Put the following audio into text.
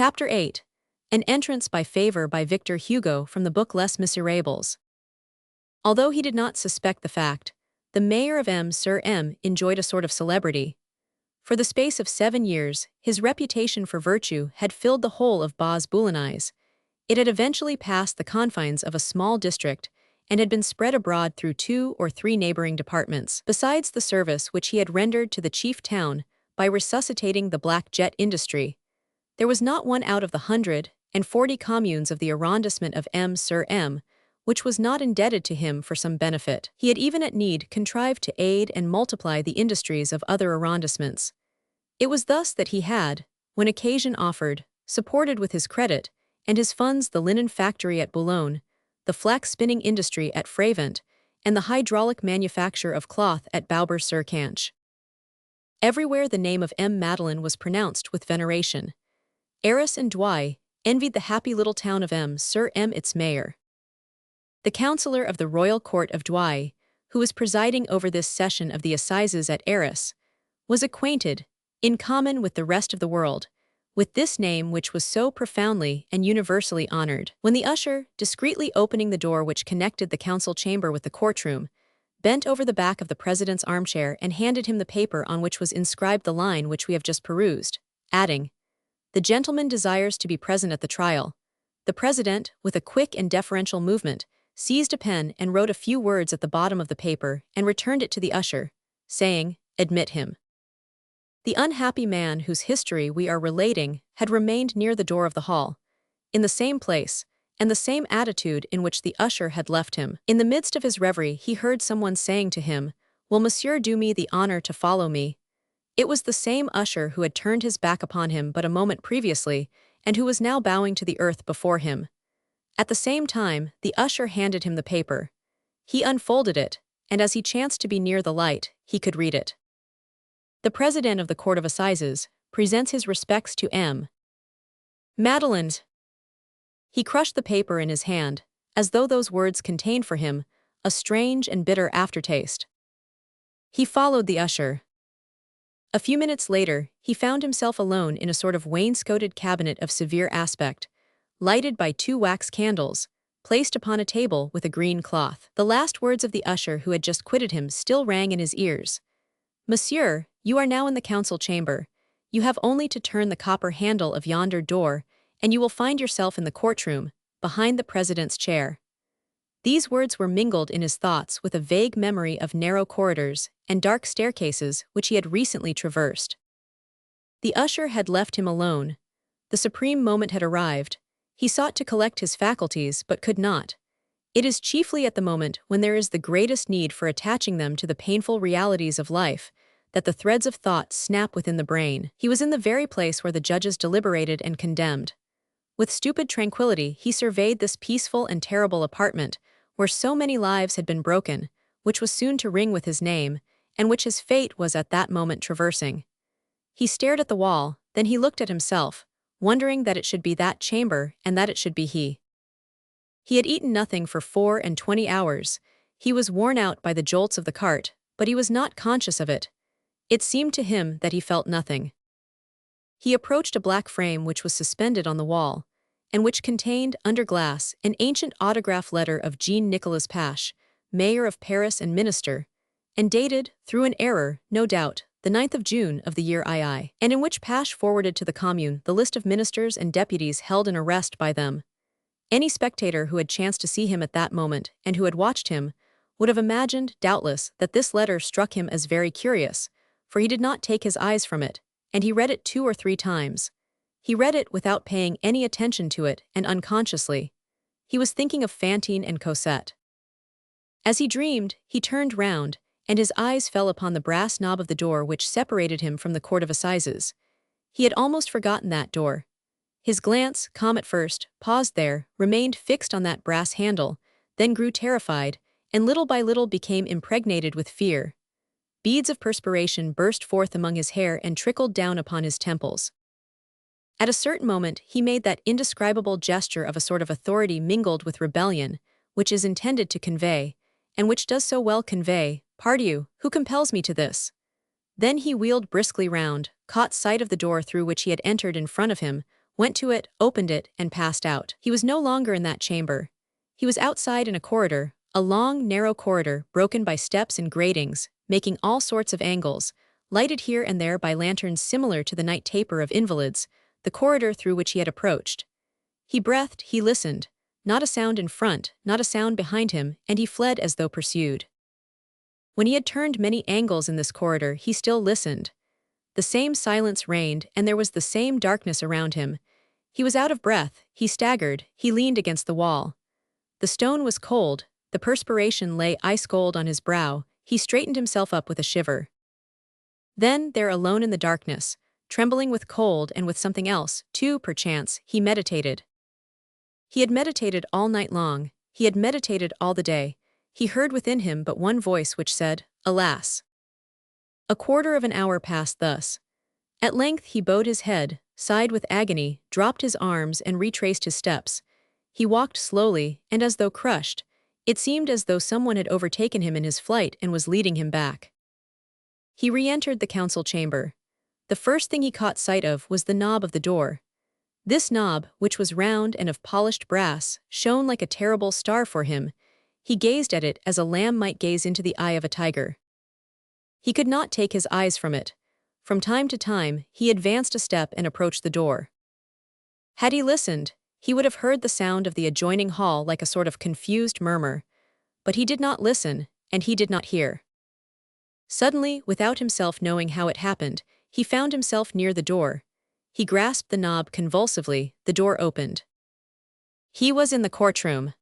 Chapter 8. An Entrance by Favor by Victor Hugo from the book Les Misérables. Although he did not suspect the fact, the mayor of M enjoyed a sort of celebrity. For the space of 7 years, his reputation for virtue had filled the whole of Bas-Boulonnais. It had eventually passed the confines of a small district and had been spread abroad through 2 or 3 neighboring departments. Besides the service which he had rendered to the chief town by resuscitating the black jet industry, there was not one out of the 140 communes of the arrondissement of M which was not indebted to him for some benefit. He had even at need contrived to aid and multiply the industries of other arrondissements. It was thus that he had, when occasion offered, supported with his credit and his funds the linen factory at Boulogne, the flax-spinning industry at Frévent, and the hydraulic manufacture of cloth at Bouber-sur-Canche. Everywhere the name of M. Madeleine was pronounced with veneration. Arras and Douai envied the happy little town of M. its mayor. The councillor of the royal court of Douai, who was presiding over this session of the assizes at Arras, was acquainted, in common with the rest of the world, with this name which was so profoundly and universally honored. When the usher, discreetly opening the door which connected the council chamber with the courtroom, bent over the back of the president's armchair and handed him the paper on which was inscribed the line which we have just perused, adding, "The gentleman desires to be present at the trial," the president, with a quick and deferential movement, seized a pen and wrote a few words at the bottom of the paper and returned it to the usher, saying, "Admit him." The unhappy man whose history we are relating had remained near the door of the hall, in the same place, and the same attitude in which the usher had left him. In the midst of his reverie he heard someone saying to him, "Will monsieur do me the honor to follow me?" It was the same usher who had turned his back upon him but a moment previously, and who was now bowing to the earth before him. At the same time, the usher handed him the paper. He unfolded it, and as he chanced to be near the light, he could read it. The president of the Court of Assizes presents his respects to M. Madeleine. He crushed the paper in his hand, as though those words contained for him a strange and bitter aftertaste. He followed the usher. A few minutes later, he found himself alone in a sort of wainscoted cabinet of severe aspect, lighted by 2 wax candles, placed upon a table with a green cloth. The last words of the usher who had just quitted him still rang in his ears. "Monsieur, you are now in the council chamber. You have only to turn the copper handle of yonder door, and you will find yourself in the courtroom, behind the president's chair." These words were mingled in his thoughts with a vague memory of narrow corridors and dark staircases which he had recently traversed. The usher had left him alone. The supreme moment had arrived. He sought to collect his faculties but could not. It is chiefly at the moment when there is the greatest need for attaching them to the painful realities of life that the threads of thought snap within the brain. He was in the very place where the judges deliberated and condemned. With stupid tranquility he surveyed this peaceful and terrible apartment where so many lives had been broken, which was soon to ring with his name, and which his fate was at that moment traversing. He stared at the wall, then he looked at himself, wondering that it should be that chamber and that it should be he. He had eaten nothing for 24 hours. He was worn out by the jolts of the cart, but he was not conscious of it. It seemed to him that he felt nothing. He approached a black frame which was suspended on the wall, and which contained, under glass, an ancient autograph letter of Jean-Nicolas Pache, mayor of Paris and minister, and dated, through an error, no doubt, the 9th of June of the year II, and in which Pache forwarded to the commune the list of ministers and deputies held in arrest by them. Any spectator who had chanced to see him at that moment, and who had watched him, would have imagined, doubtless, that this letter struck him as very curious, for he did not take his eyes from it, and he read it 2 or 3 times. He read it without paying any attention to it, and unconsciously. He was thinking of Fantine and Cosette. As he dreamed, he turned round, and his eyes fell upon the brass knob of the door which separated him from the Court of Assizes. He had almost forgotten that door. His glance, calm at first, paused there, remained fixed on that brass handle, then grew terrified, and little by little became impregnated with fear. Beads of perspiration burst forth among his hair and trickled down upon his temples. At a certain moment he made that indescribable gesture of a sort of authority mingled with rebellion, which is intended to convey, and which does so well convey, "Pardieu, who compels me to this?" Then he wheeled briskly round, caught sight of the door through which he had entered in front of him, went to it, opened it, and passed out. He was no longer in that chamber. He was outside in a corridor, a long, narrow corridor broken by steps and gratings, making all sorts of angles, lighted here and there by lanterns similar to the night taper of invalids, the corridor through which he had approached. He breathed, he listened. Not a sound in front, not a sound behind him, and he fled as though pursued. When he had turned many angles in this corridor, he still listened. The same silence reigned, and there was the same darkness around him. He was out of breath, he staggered, he leaned against the wall. The stone was cold, the perspiration lay ice-cold on his brow, he straightened himself up with a shiver. Then, there alone in the darkness, trembling with cold and with something else, too, perchance, he meditated. He had meditated all night long, he had meditated all the day. He heard within him but one voice which said, "Alas!" A quarter of an hour passed thus. At length he bowed his head, sighed with agony, dropped his arms and retraced his steps. He walked slowly, and as though crushed. It seemed as though someone had overtaken him in his flight and was leading him back. He re-entered the council chamber. The first thing he caught sight of was the knob of the door. This knob, which was round and of polished brass, shone like a terrible star for him. He gazed at it as a lamb might gaze into the eye of a tiger. He could not take his eyes from it. From time to time, he advanced a step and approached the door. Had he listened, he would have heard the sound of the adjoining hall like a sort of confused murmur. But he did not listen, and he did not hear. Suddenly, without himself knowing how it happened, he found himself near the door. He grasped the knob convulsively, the door opened. He was in the courtroom.